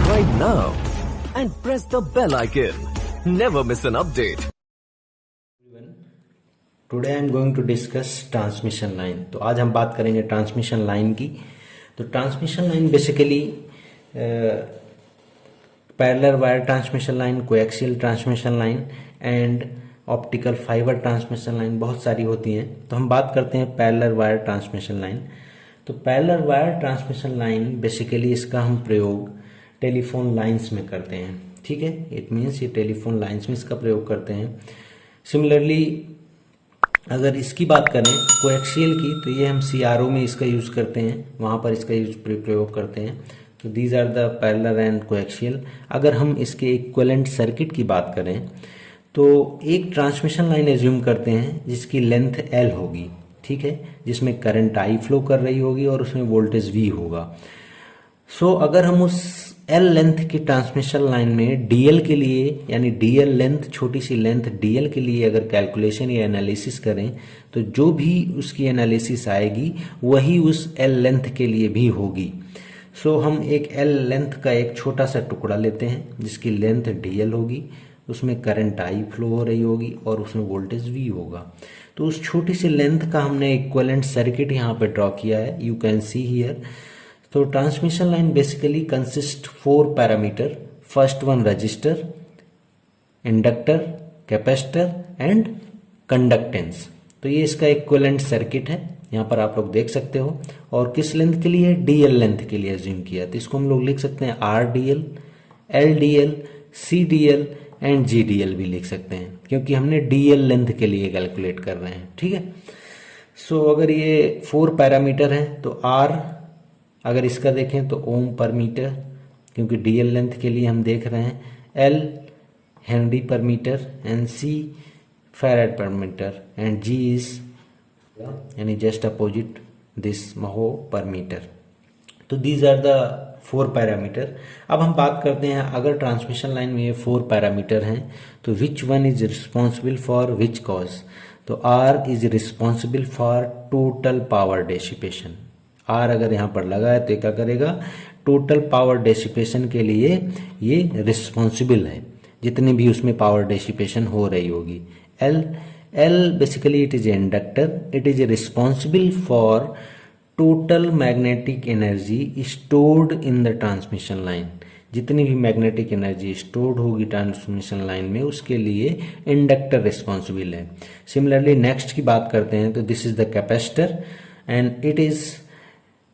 subscribe now and press the bell icon. Never miss an update. Today I am going to discuss transmission line. तो आज हम बात करेंगे transmission line की। तो transmission line basically parallel wire transmission line, coaxial transmission line and optical fibre transmission line बहुत सारी होती हैं। तो हम बात करते हैं पैरेलल वायर ट्रांसमिशन लाइन। तो parallel wire transmission line basically इसका हम प्रयोग टेलीफोन लाइंस में करते हैं। ठीक है, इट मीन्स ये टेलीफोन लाइंस में इसका प्रयोग करते हैं। सिमिलरली अगर इसकी बात करें कोएक्सियल की, तो ये हम सीआरओ में इसका यूज़ करते हैं, वहाँ पर इसका प्रयोग करते हैं। तो these are the parallel and coaxial. अगर हम इसके इक्विवेलेंट सर्किट की बात करें तो एक ट्रांसमिशन लाइन एज्यूम करते हैं जिसकी लेंथ एल होगी, ठीक है, जिसमें करंट आई फ्लो कर रही होगी और उसमें वोल्टेज वी होगा। सो अगर हम उस एल लेंथ की ट्रांसमिशन लाइन में डीएल के लिए, यानी डीएल लेंथ, छोटी सी लेंथ डीएल के लिए अगर कैलकुलेशन या एनालिसिस करें तो जो भी उसकी एनालिसिस आएगी वही उस एल लेंथ के लिए भी होगी। सो हम एक एल लेंथ का एक छोटा सा टुकड़ा लेते हैं जिसकी लेंथ डीएल होगी, उसमें करंट आई फ्लो हो रही होगी और उसमें वोल्टेज वी होगा। तो उस छोटी सी लेंथ का हमने इक्विवेलेंट सर्किट यहाँ पे ड्रॉ किया है, यू कैन सी हियर। तो transmission line basically consist 4 parameter. First one register, inductor, capacitor and conductance. तो ये इसका इक्विवेलेंट सर्किट है, यहाँ पर आप लोग देख सकते हो। और किस लेंथ के लिए? डीएल लेंथ के लिए एज्यूम किया। तो इसको हम लोग लिख सकते हैं R D L, L D L, C D L and G D L भी लिख सकते हैं, क्योंकि हमने डीएल लेंथ के लिए कैलकुलेट कर रहे हैं। ठीक है, सो अगर ये 4 पैरामीटर हैं तो आर अगर इसका देखें तो ओम पर मीटर, क्योंकि डीएल लेंथ के लिए हम देख रहे हैं, एल हेनरी पर मीटर एंड सी फैराड पर मीटर एंड जी इज यानी जस्ट अपोजिट दिस महो पर मीटर। तो दीज आर द 4 पैरामीटर। अब हम बात करते हैं अगर ट्रांसमिशन लाइन में ये 4 पैरामीटर हैं तो which one is responsible for which cause. तो R is responsible for total power dissipation. R अगर यहाँ पर लगा है तो क्या करेगा? टोटल पावर डेसिपेशन के लिए ये रिस्पॉन्सिबल है, जितनी भी उसमें पावर डेसिपेशन हो रही होगी। L basically it is inductor, it is responsible for total magnetic energy stored in the transmission line. जितनी भी मैग्नेटिक एनर्जी स्टोर्ड होगी ट्रांसमिशन लाइन में उसके लिए इंडक्टर रिस्पॉन्सिबल है। सिमिलरली नेक्स्ट की बात करते हैं तो this is the capacitor and it is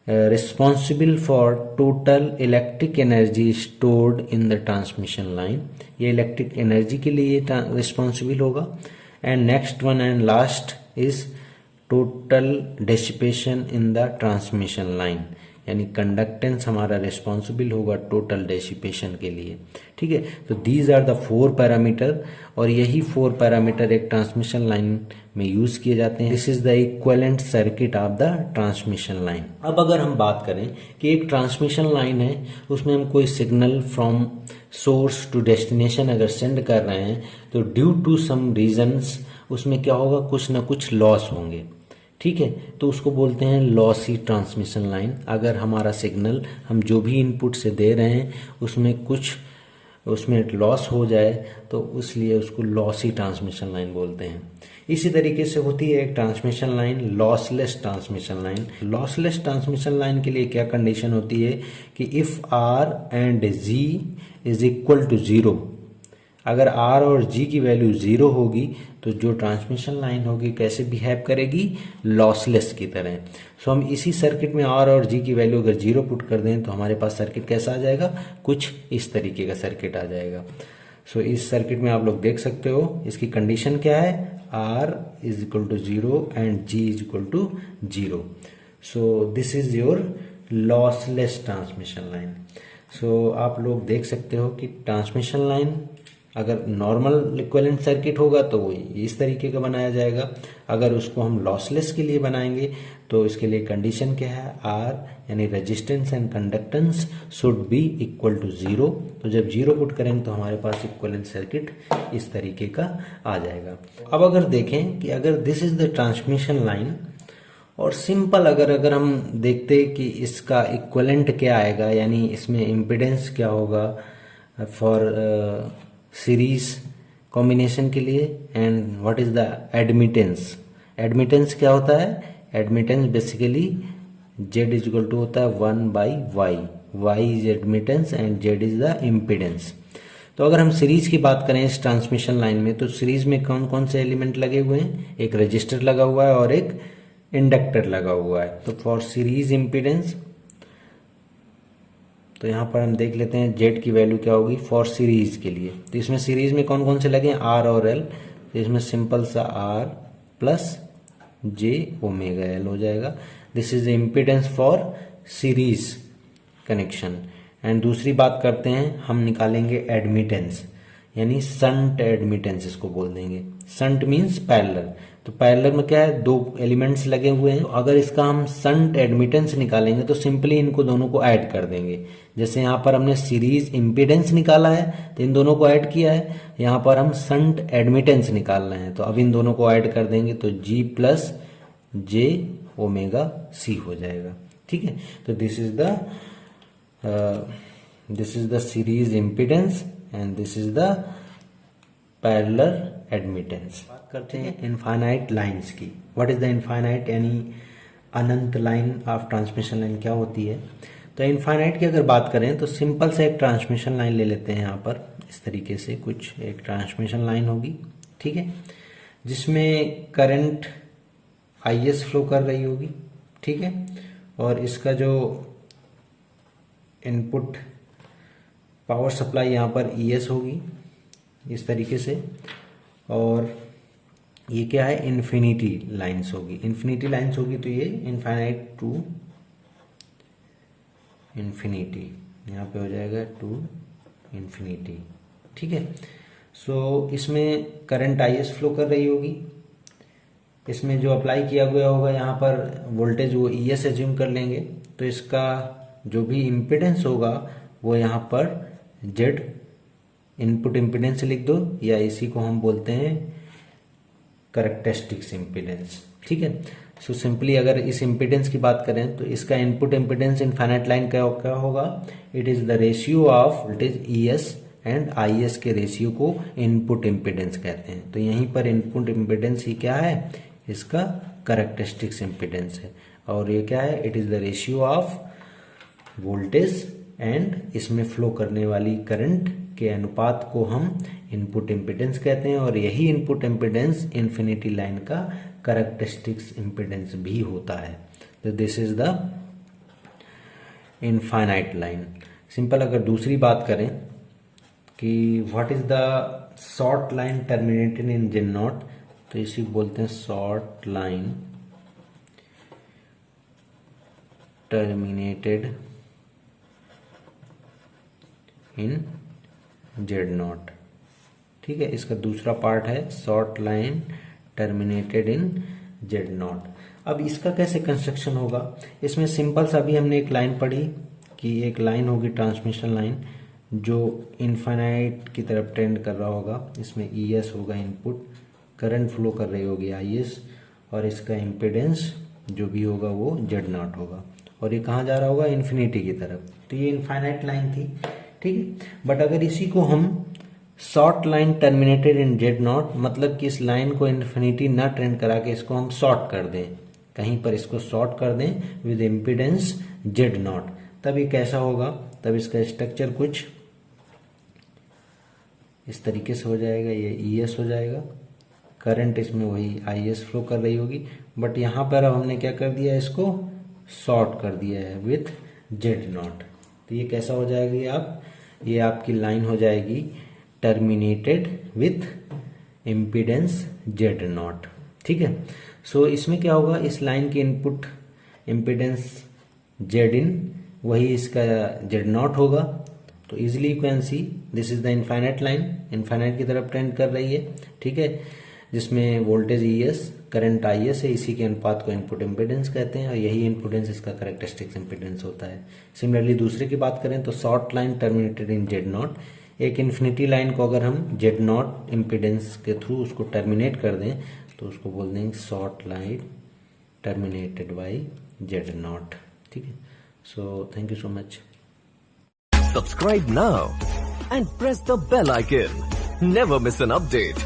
responsible for total electric energy stored in the transmission line। ये इलेक्ट्रिक एनर्जी के लिए रिस्पॉन्सिबल होगा। And next one and last is total dissipation in the transmission line, यानी conductance हमारा responsible होगा total dissipation के लिए। ठीक है, तो दीज आर द 4 पैरामीटर और यही 4 पैरामीटर एक ट्रांसमिशन लाइन में यूज किए जाते हैं। This is the equivalent circuit of the transmission line. अब अगर हम बात करें कि एक ट्रांसमिशन लाइन है, उसमें हम कोई signal from source to destination अगर सेंड कर रहे हैं तो ड्यू टू सम रीजंस उसमें क्या होगा? कुछ ना कुछ लॉस होंगे। ठीक है, तो उसको बोलते हैं लॉसी ट्रांसमिशन लाइन। अगर हमारा सिग्नल हम जो भी इनपुट से दे रहे हैं उसमें लॉस हो जाए तो इसलिए उसको लॉसी ट्रांसमिशन लाइन बोलते हैं। इसी तरीके से होती है एक transmission line lossless transmission line. Lossless transmission line के लिए क्या कंडीशन होती है कि if R and G is equal to 0, अगर R और G की वैल्यू 0 होगी तो जो ट्रांसमिशन लाइन होगी कैसे बिहेव करेगी? लॉसलेस की तरह। सो हम इसी सर्किट में R और G की वैल्यू अगर 0 पुट कर दें तो हमारे पास सर्किट कैसा आ जाएगा? कुछ इस तरीके का सर्किट आ जाएगा। सो इस सर्किट में आप लोग देख सकते हो इसकी कंडीशन क्या है? R is equal to 0 and G is equal to 0। So this is your lossless transmission line. सो आप लोग देख सकते हो कि ट्रांसमिशन लाइन अगर नॉर्मल इक्विवेलेंट सर्किट होगा तो वो इस तरीके का बनाया जाएगा। अगर उसको हम लॉसलेस के लिए बनाएंगे तो इसके लिए कंडीशन क्या है? आर यानी resistance and conductance should be equal to 0। तो जब 0 पुट करेंगे तो हमारे पास इक्विवेलेंट सर्किट इस तरीके का आ जाएगा। अब अगर देखें कि अगर this is the transmission line और सिंपल अगर हम देखते कि इसका इक्वलेंट क्या आएगा, यानी इसमें इम्पिडेंस क्या होगा फॉर सीरीज कॉम्बिनेशन के लिए, and what is the admittance. Admittance क्या होता है? Admittance basically Z is equal to होता है 1/y। y is admittance and Z is the impedance. तो अगर हम सीरीज की बात करें इस ट्रांसमिशन लाइन में, तो सीरीज में कौन कौन से एलिमेंट लगे हुए हैं? एक रजिस्टर लगा हुआ है और एक इंडक्टर लगा हुआ है। तो फॉर सीरीज इम्पिडेंस, तो यहाँ पर हम देख लेते हैं जेड की वैल्यू क्या होगी फॉर सीरीज के लिए। तो इसमें सीरीज में कौन कौन से लगे हैं? आर और एल। तो इसमें सिंपल सा R plus J omega L हो जाएगा। This is the impedance for series connection. And दूसरी बात करते हैं, हम निकालेंगे एडमिटेंस, यानी संट एडमिटेंस इसको बोल देंगे। Shunt means parallel. तो पैरेलल में क्या है? दो एलिमेंट्स लगे हुए हैं। तो अगर इसका हम संट एडमिटेंस निकालेंगे तो सिंपली इनको दोनों को ऐड कर देंगे। जैसे यहाँ पर हमने सीरीज इम्पिडेंस निकाला है तो इन दोनों को ऐड किया है, यहाँ पर हम संट एडमिटेंस निकाल रहे हैं तो अब इन दोनों को ऐड कर देंगे तो जी प्लस जे ओमेगा सी हो जाएगा। ठीक है, तो this is the series impedance and this is the parallel admittance. बात करते हैं इनफाइनाइट लाइंस की। व्हाट इज द इनफाइनाइट, यानी अनंत लाइन ऑफ ट्रांसमिशन लाइन क्या होती है? तो इनफाइनाइट की अगर बात करें तो सिंपल से एक ट्रांसमिशन लाइन ले लेते हैं। यहाँ पर इस तरीके से कुछ एक ट्रांसमिशन लाइन होगी, ठीक है, जिसमें करंट IS फ्लो कर रही होगी, ठीक है, और इसका जो इनपुट पावर सप्लाई यहाँ पर ES होगी इस तरीके से, और ये क्या है? इन्फिनिटी लाइंस होगी। इन्फिनिटी लाइंस होगी तो ये इनफाइनाइट टू इन्फिनिटी, यहाँ पे हो जाएगा टू इन्फिनिटी, ठीक है। सो इसमें करंट IS फ्लो कर रही होगी। इसमें जो अप्लाई किया गया होगा यहाँ पर वोल्टेज वो ES एज्यूम कर लेंगे, तो इसका जो भी इम्पिडेंस होगा वो यहाँ पर Z इनपुट इम्पिडेंस लिख दो, या इसी को हम बोलते हैं कैरेक्टरिस्टिक्स इम्पिडेंस, ठीक है। सो सिंपली अगर इस इम्पिडेंस की बात करें तो इसका इनपुट इम्पिडेंस इनफाइनाइट लाइन क्या होगा? It is the ratio of voltage ES and IS के रेशियो को इनपुट इम्पिडेंस कहते हैं। तो यहीं पर इनपुट इम्पिडेंस ही क्या है? इसका कैरेक्टरिस्टिक्स इम्पिडेंस है, और ये क्या है? It is the ratio of voltage and इसमें फ्लो करने वाली करंट के अनुपात को हम इनपुट इम्पिडेंस कहते हैं, और यही इनपुट इम्पिडेंस इन्फिनिटी लाइन का कैरेक्टरिस्टिक्स इम्पिडेंस भी होता है। तो this is the infinite line. Simple अगर दूसरी बात करें कि what is the short line terminated in Z not, तो इसी को बोलते हैं short line terminated in Z not, ठीक है। इसका दूसरा पार्ट है short line terminated in Z not. अब इसका कैसे कंस्ट्रक्शन होगा? इसमें सिंपल सा अभी हमने एक लाइन पढ़ी कि एक लाइन होगी ट्रांसमिशन लाइन जो इनफाइनाइट की तरफ टेंड कर रहा होगा। इसमें ES होगा इनपुट, करंट फ्लो कर रही होगी IS, और इसका इम्पिडेंस जो भी होगा वो जेड नॉट होगा, और ये कहाँ जा रहा होगा? इन्फिनिटी की तरफ। तो ये इनफाइनाइट लाइन थी, ठीक है। बट अगर इसी को हम short line terminated in Z not, मतलब कि इस लाइन को इन्फिनिटी ना ट्रेंड करा के इसको हम शॉर्ट कर दें, कहीं पर इसको शॉर्ट कर दें विद इम्पिडेंस जेड नॉट, तब ये कैसा होगा? तब इसका स्ट्रक्चर कुछ इस तरीके से हो जाएगा। ये ES हो जाएगा, करंट इसमें वही IS फ्लो कर रही होगी, बट यहाँ पर अब हमने क्या कर दिया? इसको शॉर्ट कर दिया है विथ जेड नॉट। तो ये कैसा हो जाएगी? ये आपकी लाइन हो जाएगी terminated with impedance Z not, ठीक है। सो इसमें क्या होगा? इस लाइन की इनपुट इम्पिडेंस जेड इन, वही इसका जेड नॉट होगा। तो easily you can see this is the infinite line, infinite की तरफ ट्रेंड कर रही है, ठीक है, जिसमें वोल्टेज ES, करंट IS है, इसी के अनुपात को इनपुट इम्पिडेंस कहते हैं, और यही इम्पिडेंस इसका कैरेक्टरिस्टिक्स इम्पिडेंस होता है। सिमिलरली दूसरे की बात करें तो short line terminated in Z not, एक इन्फिनिटी लाइन को अगर हम जेड नॉट इम्पिडेंस के थ्रू उसको टर्मिनेट कर दें तो उसको बोल देंगे short line terminated by Z0। ठीक है, so thank you so much. Subscribe now and press the bell icon. Never miss an update.